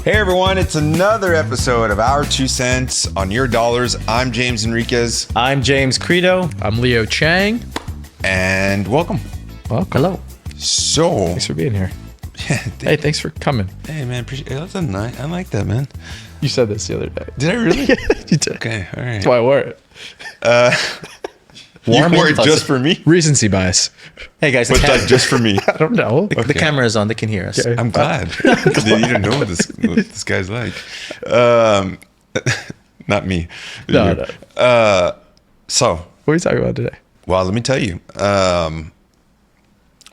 Hey everyone, it's another episode of Our Two Cents on Your Dollars. I'm James Enriquez. I'm James Credo. I'm Leo Chang. And welcome. Hello. So, Thanks for being here. Hey, thanks for coming. Hey man, that's a nice. I like that, man. You said this the other day. Did I really? You did. Okay, all right. That's why I wore it. You wore it just for me? Recency bias. Hey guys, But like just for me. I don't know. the camera is on. They can hear us. Okay. I'm glad. Because you didn't know what this guy's like. Not me. No. So, What are you talking about today? well, let me tell you.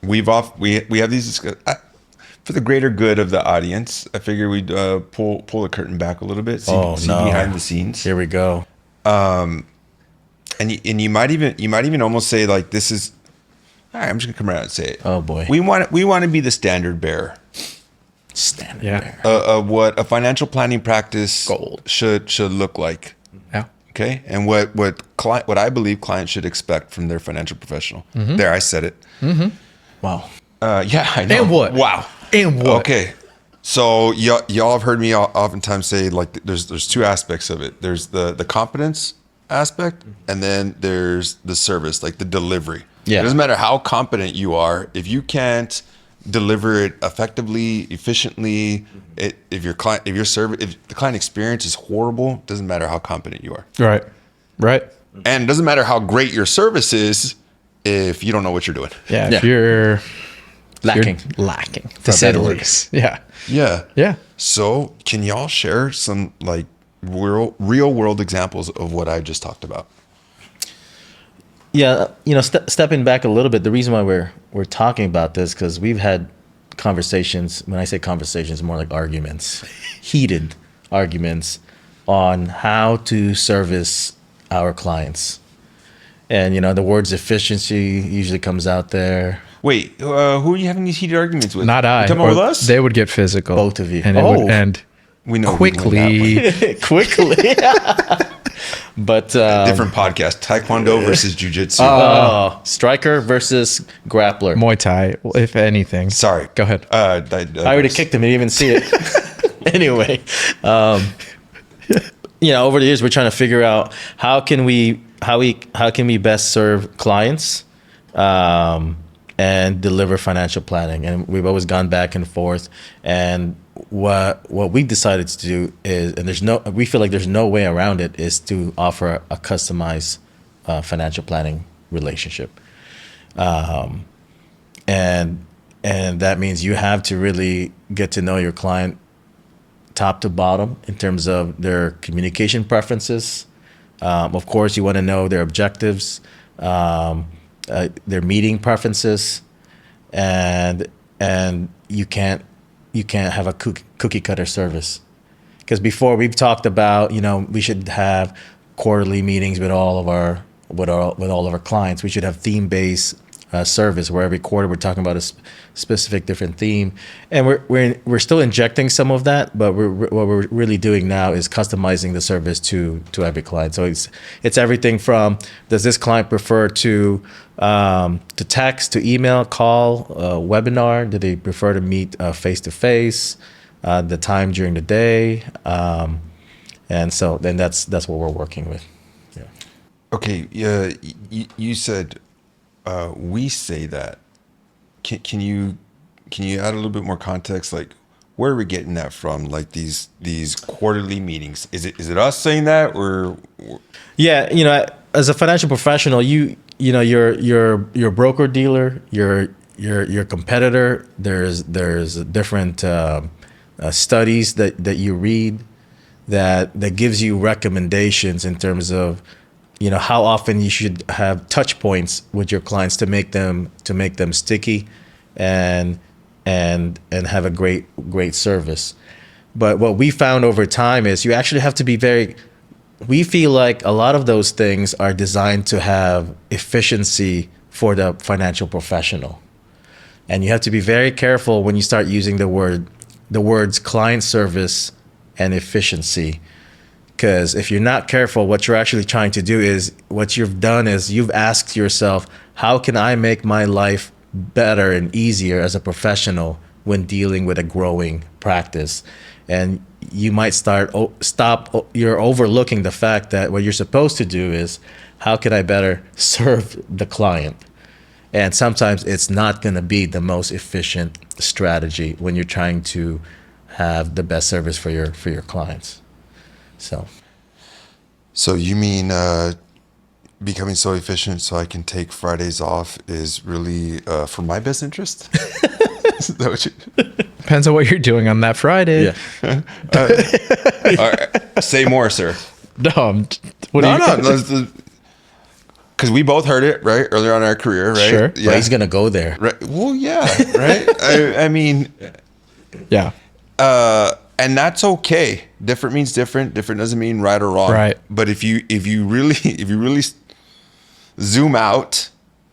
We have these for the greater good of the audience. I figure we'd pull the curtain back a little bit, see behind the scenes. Here we go. And you might even almost say like this is. All right, I'm just gonna come around and say it. Oh boy. We want to be the standard bearer Standard Yeah. bearer. of what a financial planning practice Gold. should look like. Yeah. Okay, and what I believe clients should expect from their financial professional. There, I said it. Wow. Yeah, I know. And what? Wow. And what? Okay, so y'all have heard me oftentimes say like there's two aspects of it. There's the competence aspect, and then there's the service, like the delivery. Yeah. It doesn't matter how competent you are if you can't deliver it effectively, efficiently. If the client experience is horrible, it doesn't matter how competent you are, Right. and it doesn't matter how great your service is if you don't know what you're doing. Yeah. Yeah. If you're Lacking. lacking, For to a say the better word. least. Yeah. Yeah. Yeah. So can y'all share some like real world examples of what I just talked about? Yeah, stepping back a little bit, the reason why we're talking about this because we've had conversations. When I say conversations, more like arguments, heated arguments on how to service our clients. And the words efficiency usually comes out there. Wait, who are you having these heated arguments with? Not I. You talking about with us? They would get physical. Both of you. And it Oh. would end We know we win that quickly. Quickly. But Different podcast: Taekwondo versus Jiu-Jitsu. striker versus grappler. Muay Thai, if anything. Sorry, Go ahead. I already kicked him. He didn't even see it. Anyway, over the years, we're trying to figure out how can we best serve clients and deliver financial planning. And we've always gone back and forth. And what we decided to do is, and we feel like there's no way around it, is to offer a customized financial planning relationship. And that means you have to really get to know your client top to bottom in terms of their communication preferences. Of course, you want to know their objectives, their meeting preferences, and you can't have a cookie cutter service. Because before we've talked about, we should have quarterly meetings with all of our clients. We should have theme-based service where every quarter we're talking about a specific different theme, and we're still injecting some of that, but what we're really doing now is customizing the service to every client. So it's everything from, does this client prefer to text, to email, call, webinar? Do they prefer to meet face to face? The time during the day, and so then that's what we're working with. Yeah. Okay, you said we say that. Can you add a little bit more context? Like, where are we getting that from? Like these quarterly meetings? Is it us saying that, or? Yeah, as a financial professional, your broker dealer, your competitor. There's different studies that you read that gives you recommendations in terms of how often you should have touch points with your clients to make them sticky and have a great service. But what we found over time is you actually have to be we feel like a lot of those things are designed to have efficiency for the financial professional. And you have to be very careful when you start using the words client service and efficiency. Because if you're not careful, what you're actually trying to do is, what you've done is you've asked yourself, how can I make my life better and easier as a professional when dealing with a growing practice. And you might you're overlooking the fact that what you're supposed to do is, how can I better serve the client? And sometimes it's not going to be the most efficient strategy when you're trying to have the best service for your clients. So you mean becoming so efficient so I can take Fridays off is really for my best interest? Is that what you... Depends on what you're doing on that Friday. Yeah. All right. Say more, sir. No, what No, do you? no. Because we both heard it, right? Earlier on in our career, right? Sure. But he's going to go there. Right. Well, yeah, right? I mean... Yeah. And that's okay. Different means different. Different doesn't mean right or wrong. Right. But if you really zoom out,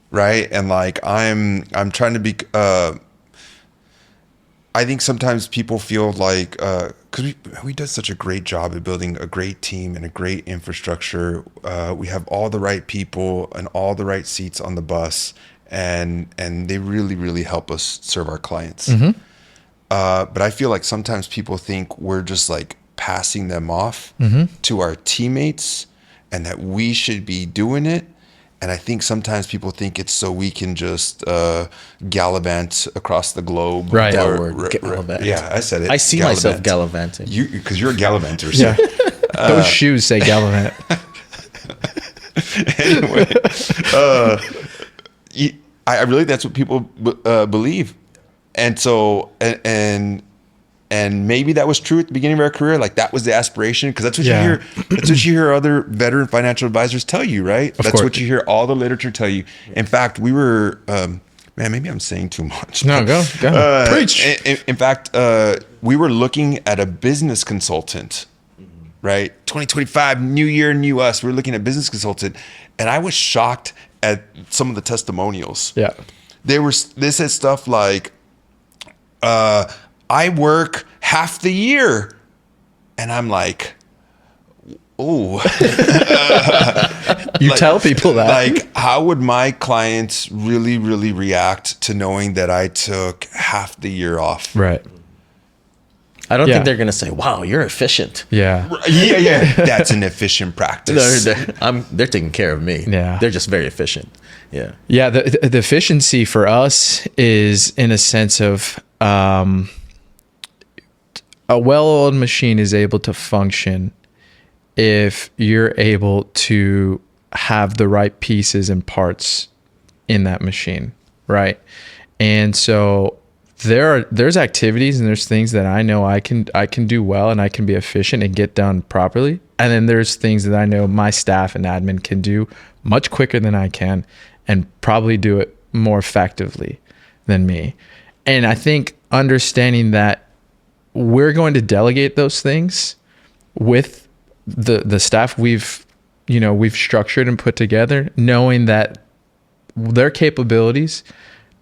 right, and like I'm trying to be. I think sometimes people feel like because we did such a great job at building a great team and a great infrastructure. We have all the right people and all the right seats on the bus, and they really help us serve our clients. Mm-hmm. But I feel like sometimes people think we're just like passing them off to our teammates and that we should be doing it. And I think sometimes people think it's so we can just gallivant across the globe. Right. That word, gallivant. Yeah, I said it. I see myself gallivanting. Because you're a gallivanter. So. Yeah. Those shoes say Gallivant. Anyway, I really that's what people believe. And so, and maybe that was true at the beginning of our career. Like that was the aspiration, because that's what you hear. That's what you hear other veteran financial advisors tell you, right? That's course. what you hear all the literature tell you. In fact, we were, man, maybe I'm saying too much. No, go preach. In fact, we were looking at a business consultant, right? 2025, new year, new us. We're looking at business consultant, and I was shocked at some of the testimonials. Yeah. They said stuff like, I work half the year. And I'm like, oh. You tell people that. Like, how would my clients really react to knowing that I took half the year off? Right. I don't Yeah. think they're going to say, wow, you're efficient. Yeah. Yeah. That's an efficient practice. They're taking care of me. Yeah. They're just very efficient. Yeah. Yeah. The efficiency for us is in a sense of a well-oiled machine is able to function if you're able to have the right pieces and parts in that machine, right? And so there's activities and there's things that I know I can do well and I can be efficient and get done properly. And then there's things that I know my staff and admin can do much quicker than I can and probably do it more effectively than me. And I think understanding that we're going to delegate those things with the staff we've structured and put together, knowing that their capabilities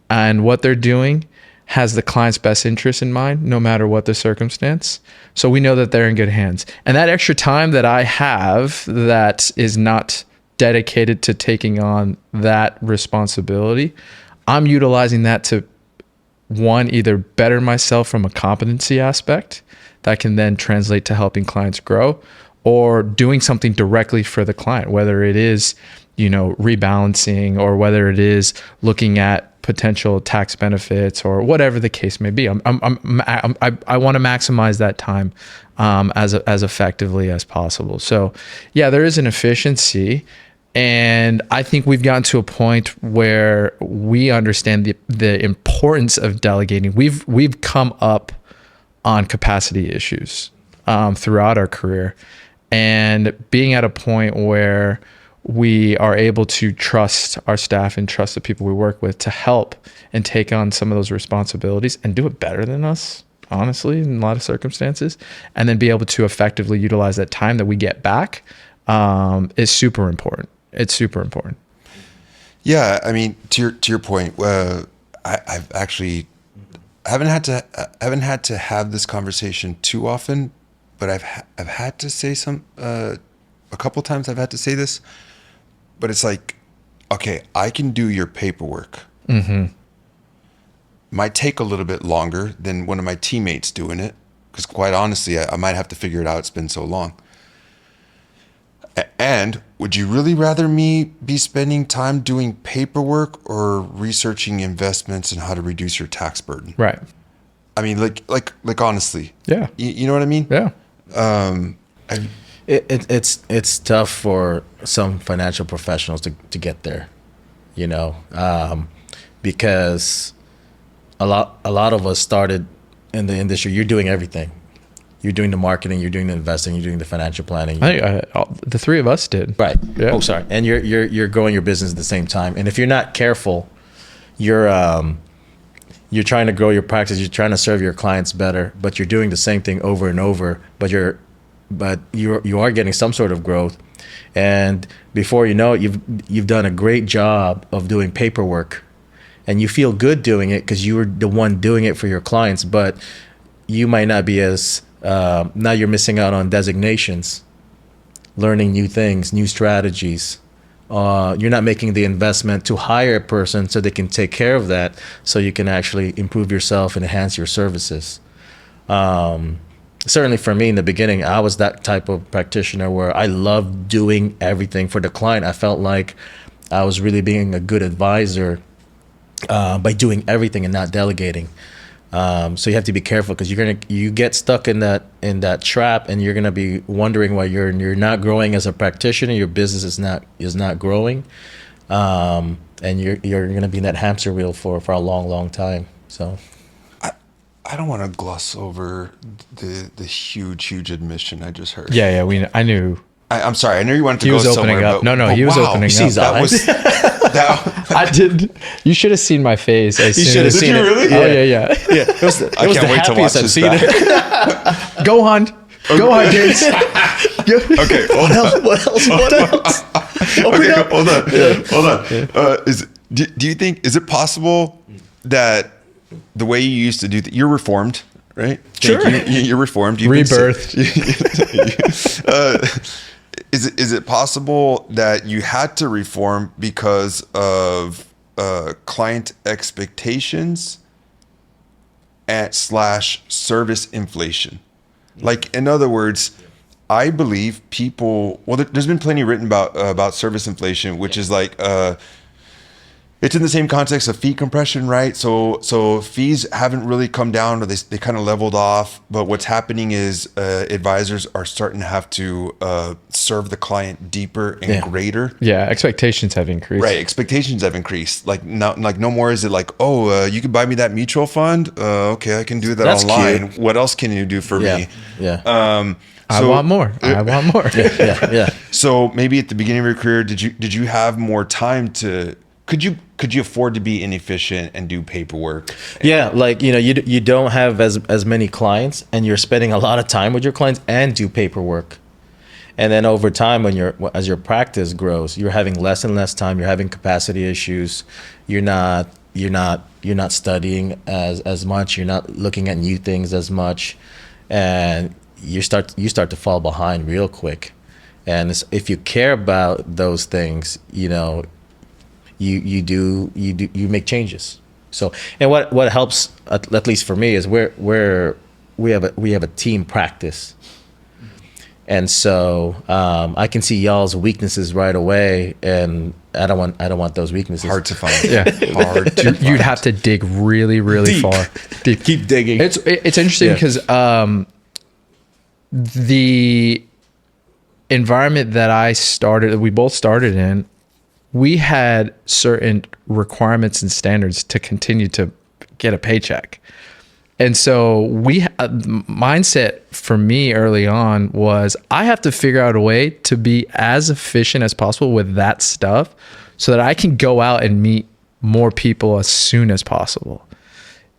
and what they're doing has the client's best interest in mind, no matter what the circumstance. So we know that they're in good hands. And that extra time that I have that is not dedicated to taking on that responsibility, I'm utilizing that to, one, either better myself from a competency aspect that can then translate to helping clients grow, or doing something directly for the client, whether it is, rebalancing, or whether it is looking at potential tax benefits, or whatever the case may be. I want to maximize that time as effectively as possible. So yeah, there is an efficiency. And I think we've gotten to a point where we understand the importance of delegating. We've come up on capacity issues throughout our career, and being at a point where we are able to trust our staff and trust the people we work with to help and take on some of those responsibilities and do it better than us, honestly, in a lot of circumstances, and then be able to effectively utilize that time that we get back is super important. It's super important. Yeah, I mean, to your point, I've actually haven't had to have this conversation too often, but I've had to say a couple times I've had to say this, but it's like, okay, I can do your paperwork, might take a little bit longer than one of my teammates doing it, because quite honestly, I might have to figure it out. It's been so long. And would you really rather me be spending time doing paperwork or researching investments and how to reduce your tax burden? Right. I mean, like honestly. Yeah. You know what I mean? Yeah. It's tough for some financial professionals to get there, because a lot of us started in the industry. You're doing everything. You're doing the marketing, you're doing the investing, you're doing the financial planning. The three of us did. Right. Yeah. Oh, sorry. And you're growing your business at the same time. And if you're not careful, you're trying to grow your practice, you're trying to serve your clients better, but you're doing the same thing over and over, but you are getting some sort of growth. And before you know it, you've done a great job of doing paperwork, and you feel good doing it because you were the one doing it for your clients, but you might not be as now you're missing out on designations, learning new things, new strategies. You're not making the investment to hire a person so they can take care of that, so you can actually improve yourself and enhance your services. Certainly for me in the beginning, I was that type of practitioner where I loved doing everything for the client. I felt like I was really being a good advisor by doing everything and not delegating. So you have to be careful, because you get stuck in that trap, and you're gonna be wondering why you're not growing as a practitioner. Your business is not growing, and you're gonna be in that hamster wheel for a long time. So I don't want to gloss over the huge admission I just heard. Yeah. I knew. I'm sorry. I knew you wanted to He go was opening somewhere. up. No, he was opening see up. his That eyes? was that. I did. You should have seen my face. You should have seen you it. really? Oh yeah. Yeah, it was the can't wait to watch happiest I've this seen back. it. Go on, James. Okay, hold on. What else? Open Okay, up. hold on. Do you think, is it possible that the way you used to do that, you're reformed, right? Sure. You're reformed. You've Rebirthed. Is it possible that you had to reform because of client expectations / service inflation? Like, in other words, I believe people. Well, there's been plenty written about service inflation, which is like it's in the same context of fee compression, right? So fees haven't really come down, or they kind of leveled off. But what's happening is advisors are starting to have to serve the client deeper and greater. Yeah, expectations have increased. Right, expectations have increased. Like no more is it like, you can buy me that mutual fund. Okay, I can do that That's online. cute. What else can you do for me? Yeah. I want more. I want more. Yeah. So maybe at the beginning of your career, did you have more time to? Could you afford to be inefficient and do paperwork? Yeah, like you don't have as many clients, and you're spending a lot of time with your clients and do paperwork. And then over time, as your practice grows, you're having less and less time. You're having capacity issues. You're not studying as much. You're not looking at new things as much, and you start to fall behind real quick. And if you care about those things, you make changes. So, and what helps, at least for me, is we have a team practice. And so I can see y'all's weaknesses right away, and I don't want those weaknesses. Hard to find. Yeah. Hard to You'd have to dig really, really Deep. far. Deep. Keep digging. It's interesting because the environment that we both started in, we had certain requirements and standards to continue to get a paycheck. And so mindset for me early on was, I have to figure out a way to be as efficient as possible with that stuff so that I can go out and meet more people as soon as possible.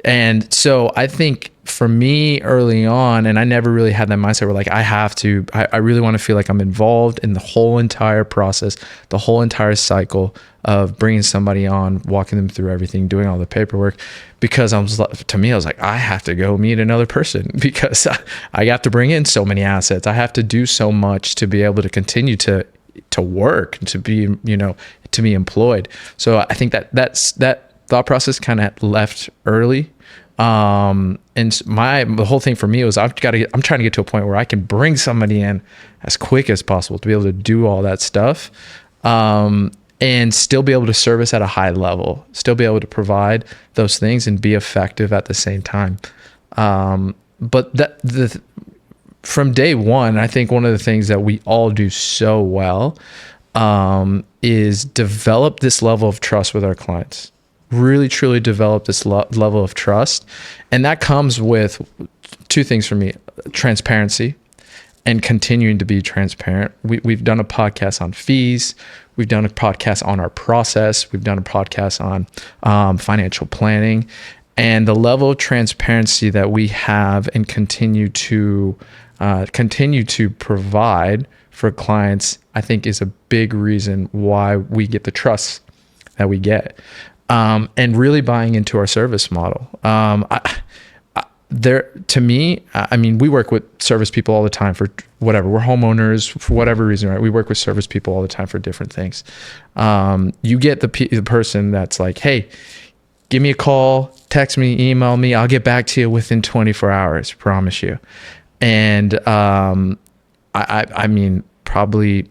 And so I think for me early on, and I never really had that mindset where like, I really want to feel like I'm involved in the whole entire process, the whole entire cycle of bringing somebody on, walking them through everything, doing all the paperwork, because I was like, I have to go meet another person because I have to bring in so many assets. I have to do so much to be able to continue to work, to be employed. So I think that thought process kind of left early. The whole thing for me was I'm trying to get to a point where I can bring somebody in as quick as possible to be able to do all that stuff. And still be able to service at a high level, still be able to provide those things and be effective at the same time. But from day one, I think one of the things that we all do so well is develop this level of trust with our clients. Really, truly develop this level of trust. And that comes with two things for me: transparency and continuing to be transparent. We've done a podcast on fees. We've done a podcast on our process. We've done a podcast on financial planning. And the level of transparency that we have and continue to provide for clients, I think, is a big reason why we get the trust that we get. And really buying into our service model. To me, I mean, we work with service people all the time for whatever. We're homeowners for whatever reason, right? We work with service people all the time for different things. You get the person that's like, hey, give me a call, text me, email me. I'll get back to you within 24 hours, promise you. And I mean, probably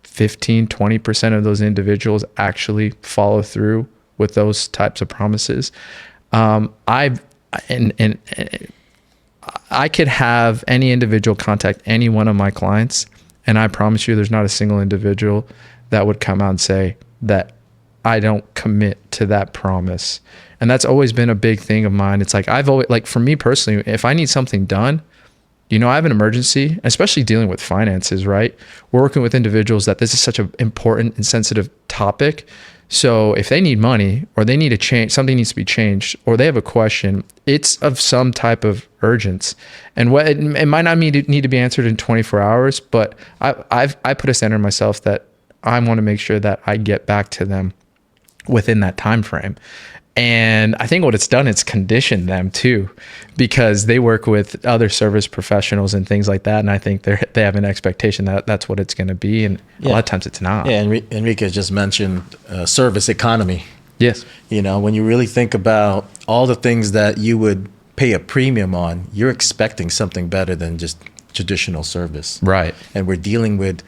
15, 20% of those individuals actually follow through with those types of promises. I could have any individual contact any one of my clients, and I promise you there's not a single individual that would come out and say that I don't commit to that promise. And that's always been a big thing of mine. It's like I've always, like, for me personally, if I need something done, you know, I have an emergency, especially dealing with finances, right? We're working with individuals that this is such an important and sensitive topic. So if they need money or they need a change, something needs to be changed, or they have a question, it's of some type of urgency. And what it might not need to be answered in 24 hours, but I put a standard in myself that I want to make sure that I get back to them within that time frame. And I think what it's done, it's conditioned them too, because they work with other service professionals and things like that. And I think they have an expectation that that's what it's going to be. And a lot of times it's not. Yeah. Enrique just mentioned service economy. Yes. You know, when you really think about all the things that you would pay a premium on, you're expecting something better than just traditional service. Right. And we're dealing with,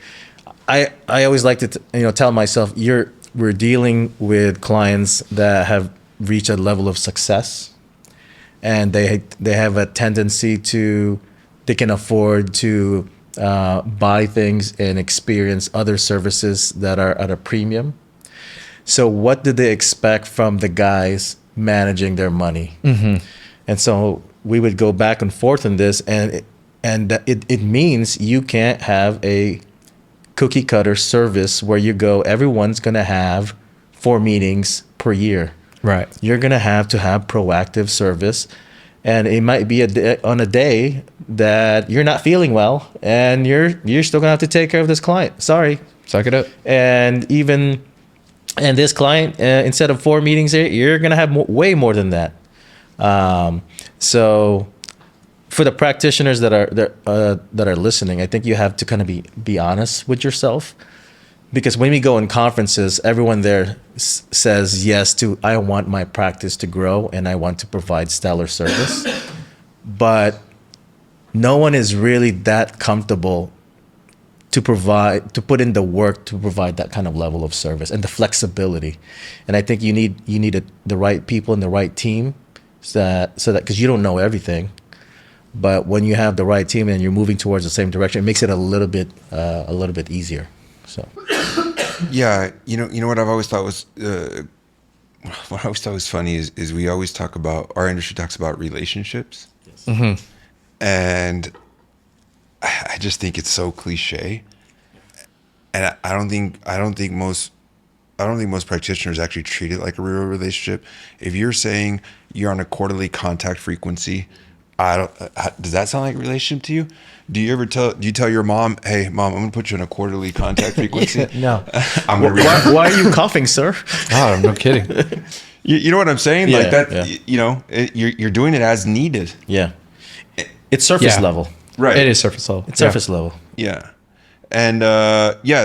I always like to, tell myself, we're dealing with clients that have reach a level of success, and they have a tendency they can afford to buy things and experience other services that are at a premium. So what do they expect from the guys managing their money? Mm-hmm. And so we would go back and forth on this, and it means you can't have a cookie cutter service where you go, everyone's going to have 4 meetings per year. Right. You're going to have proactive service, and it might be on a day that you're not feeling well, and you're still going to have to take care of this client. Sorry. Suck it up. And this client, instead of 4 meetings, you're going to have way more than that. So for the practitioners that are listening, I think you have to kind of be honest with yourself. Because when we go in conferences, everyone there says yes to, I want my practice to grow and I want to provide stellar service. But no one is really that comfortable to put in the work to provide that kind of level of service and the flexibility. And I think you need the right people and the right team so that because you don't know everything. But when you have the right team and you're moving towards the same direction, it makes it a little bit easier. So, yeah, you know what I've always thought was funny is we always talk about, our industry talks about relationships. yes. Mm-hmm. And I just think it's so cliche, and I don't think most practitioners actually treat it like a real relationship. If you're saying you're on a quarterly contact frequency, does that sound like a relationship to you? Do you tell your mom, hey mom, I'm gonna put you on a quarterly contact frequency? No. I'm gonna why are you coughing, sir? Oh, no kidding. You know what I'm saying? Yeah, like that, yeah. You're doing it as needed. Yeah. It's surface Yeah. level. Right. It is surface level. It's surface level. Yeah. And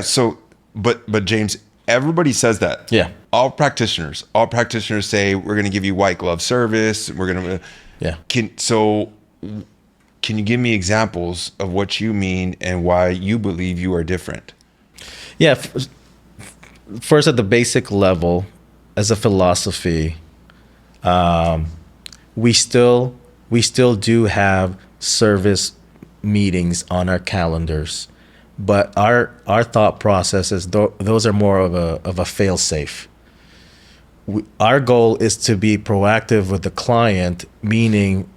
so but James, everybody says that. Yeah. all practitioners say we're going to give you white glove service. We're going to Yeah. Can you give me examples of what you mean and why you believe you are different? Yeah. First, at the basic level, as a philosophy, we still do have service meetings on our calendars, but our thought process is those are more of a fail safe. Our goal is to be proactive with the client, meaning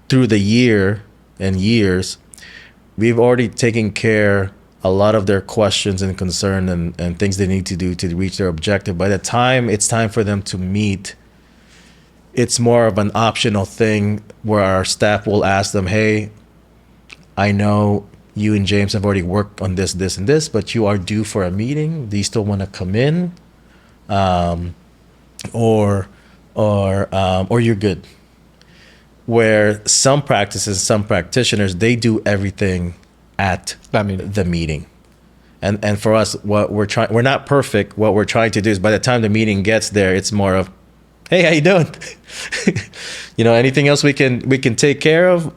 through the year and years, we've already taken care a lot of their questions and concern and things they need to do to reach their objective. By the time it's time for them to meet, it's more of an optional thing where our staff will ask them, hey, I know you and James have already worked on this, this, and this, but you are due for a meeting. Do you still want to come in? Or you're good. Where some practices, some practitioners, they do everything at the meeting. And for us, we're not perfect. What we're trying to do is by the time the meeting gets there, it's more of, hey, how you doing? Anything else we can take care of,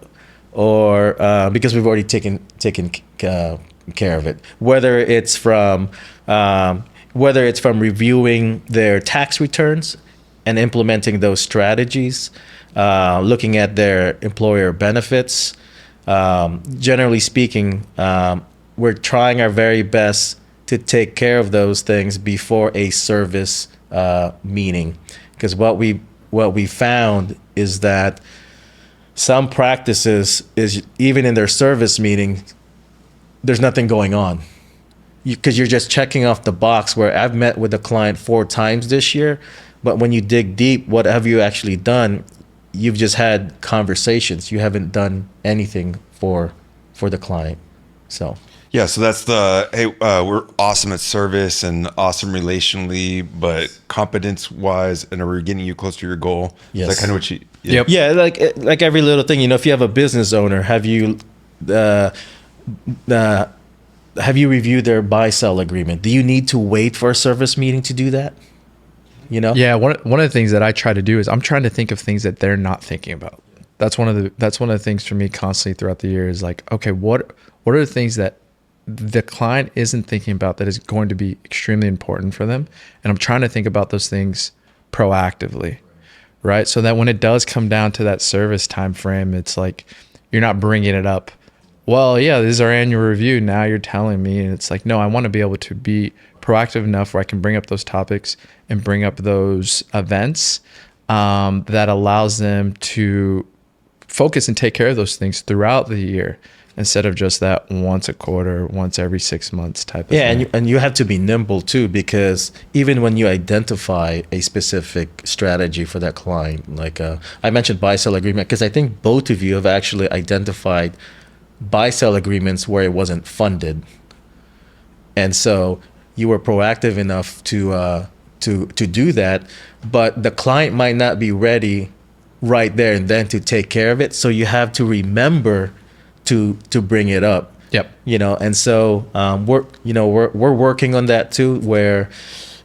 or because we've already taken care of it. Whether it's from reviewing their tax returns and implementing those strategies, looking at their employer benefits. Generally speaking, we're trying our very best to take care of those things before a service meeting, because what we found is that some practices is even in their service meeting, there's nothing going on, because you're just checking off the box. Where I've met with a client 4 times this year, but when you dig deep, what have you actually done? You've just had conversations. You haven't done anything for the client. So yeah, so that's the hey, we're awesome at service and awesome relationally, but competence wise, and are we getting you close to your goal? Yes. Is that kind of what you? Yep. Yeah, like every little thing, if you have a business owner, have you reviewed their buy-sell agreement? Do you need to wait for a service meeting to do that? Yeah, one of the things that I try to do is I'm trying to think of things that they're not thinking about. That's one of the things for me constantly throughout the year is like, okay, what are the things that the client isn't thinking about that is going to be extremely important for them? And I'm trying to think about those things proactively, right? So that when it does come down to that service time frame, it's like you're not bringing it up. Well, yeah, this is our annual review. Now you're telling me, and it's like, no, I want to be able to be proactive enough where I can bring up those topics and bring up those events that allows them to focus and take care of those things throughout the year instead of just that once a quarter, once every 6 months type of thing. Yeah, and you have to be nimble too, because even when you identify a specific strategy for that client, like I mentioned buy-sell agreement, because I think both of you have actually identified buy-sell agreements where it wasn't funded. And so you were proactive enough to do that, but the client might not be ready right there and then to take care of it. So you have to remember to bring it up. Yep. And so we're working on that too, where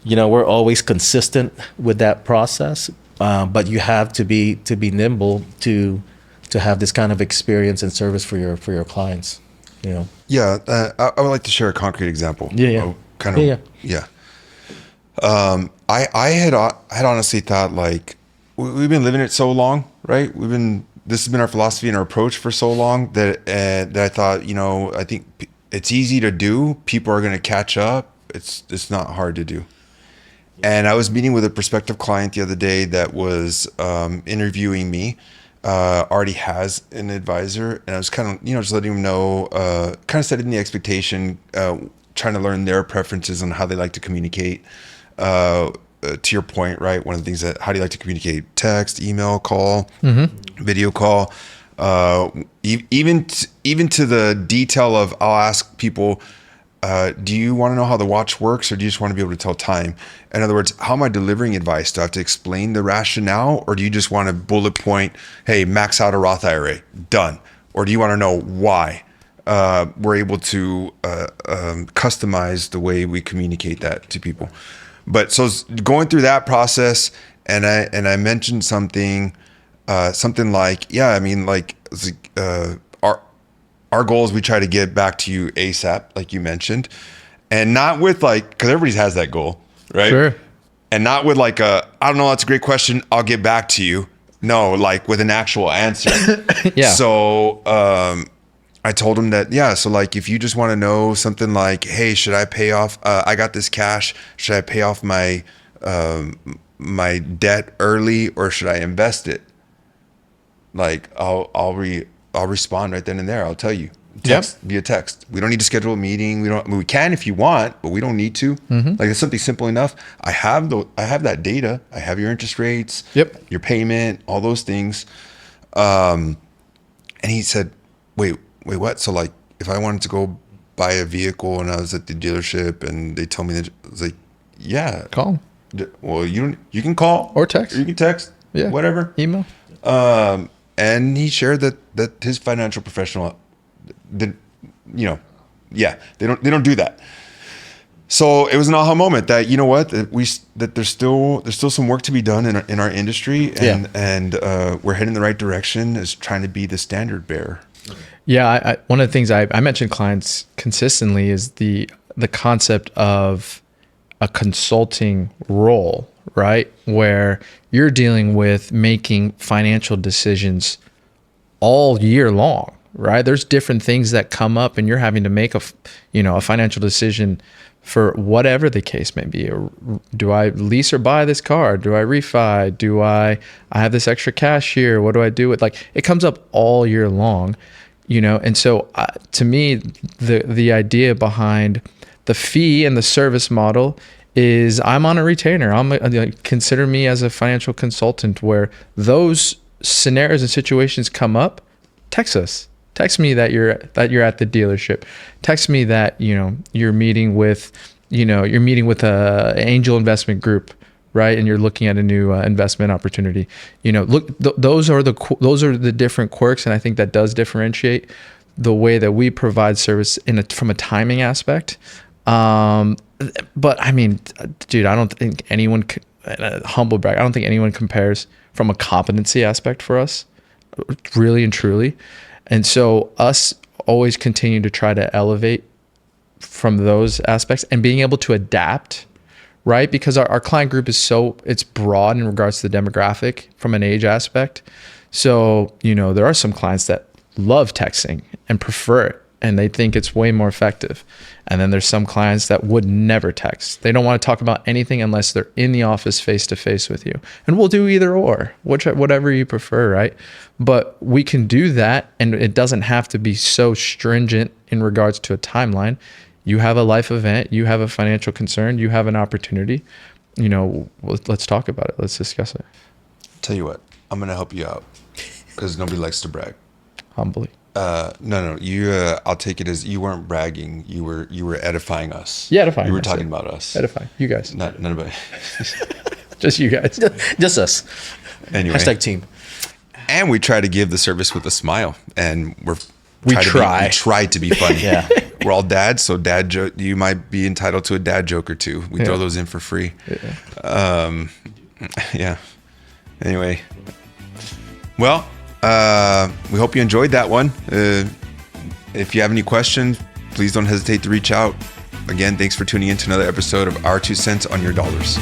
we're always consistent with that process, but you have to be nimble to have this kind of experience and service for your clients. Yeah, I would like to share a concrete example. Yeah. Yeah. I had honestly thought, like, we've been living it so long, right? This has been our philosophy and our approach for so long that I thought, I think it's easy to do. People are going to catch up. It's not hard to do. And I was meeting with a prospective client the other day that was interviewing me. Already has an advisor, and I was kind of, just letting them know, kind of setting the expectation, trying to learn their preferences on how they like to communicate. To your point, right? One of the things how do you like to communicate? Text, email, call, video call, even to the detail of, I'll ask people, do you want to know how the watch works, or do you just want to be able to tell time? In other words, how am I delivering advice? Do I have to explain the rationale, or do you just want to bullet point, hey, max out a Roth IRA, done? Or do you want to know why? We're able to customize the way we communicate that to people. But so going through that process, and I mentioned something like, yeah, I mean, like, our goal is we try to get back to you ASAP, like you mentioned, and not with like, because everybody has that goal, right? Sure. And not with like I don't know, that's a great question, I'll get back to you. No, like with an actual answer. Yeah. So I told him that, yeah, so like if you just want to know something like, hey, should I pay off, I got this cash, should I pay off my my debt early or should I invest it? Like I'll respond right then and there. I'll tell you. Text, via text. We don't need to schedule a meeting. We can if you want, but we don't need to. Like it's something simple enough. I have that data. I have your interest rates, Yep. your payment, all those things. And he said, wait, what? So like if I wanted to go buy a vehicle and I was at the dealership and they told me that, I was like, yeah. Call Well, you can call or text. Or you can text. Yeah. Whatever. Email. And he shared that his financial professional did, they don't do that. So it was an aha moment that, you know what, that there's still some work to be done in our industry, and we're heading in the right direction as trying to be the standard bearer. Yeah, I one of the things I mention clients consistently is the concept of a consulting role, right? Where you're dealing with making financial decisions all year long, right? There's different things that come up and you're having to make a financial decision for whatever the case may be. Do I lease or buy this car? Do I refi? Do I have this extra cash here? What do I do with, like, it comes up all year long, And so to me, the idea behind the fee and the service model is I'm on a retainer. Consider me as a financial consultant where those scenarios and situations come up. Text us. Text me that you're at the dealership. Text me that you're meeting with a angel investment group, right? And you're looking at a new investment opportunity. Those are the different quirks, and I think that does differentiate the way that we provide service from a timing aspect. But I mean, dude, I don't think anyone, humble brag, I don't think anyone compares from a competency aspect for us, really and truly. And so us always continue to try to elevate from those aspects and being able to adapt, right? Because our client group is it's broad in regards to the demographic from an age aspect. So, there are some clients that love texting and prefer it, and they think it's way more effective. And then there's some clients that would never text. They don't want to talk about anything unless they're in the office face to face with you. And we'll do either or, whatever you prefer, right? But we can do that, and it doesn't have to be so stringent in regards to a timeline. You have a life event, you have a financial concern, you have an opportunity. Let's talk about it. Let's discuss it. Tell you what, I'm gonna help you out because nobody likes to brag. Humbly. No, you. I'll take it as you weren't bragging. You were edifying us. Yeah, edifying. You were talking about us. Edifying. You guys. Not none of it. Just you guys. Just us. Anyway. #team. And we try to give the service with a smile, and we try to be funny. Yeah. We're all dads, so dad joke. You might be entitled to a dad joke or two. We throw those in for free. Yeah. Anyway. Well. We hope you enjoyed that one. If you have any questions, please don't hesitate to reach out. Again, thanks for tuning in to another episode of Our 2 Cents on Your Dollars.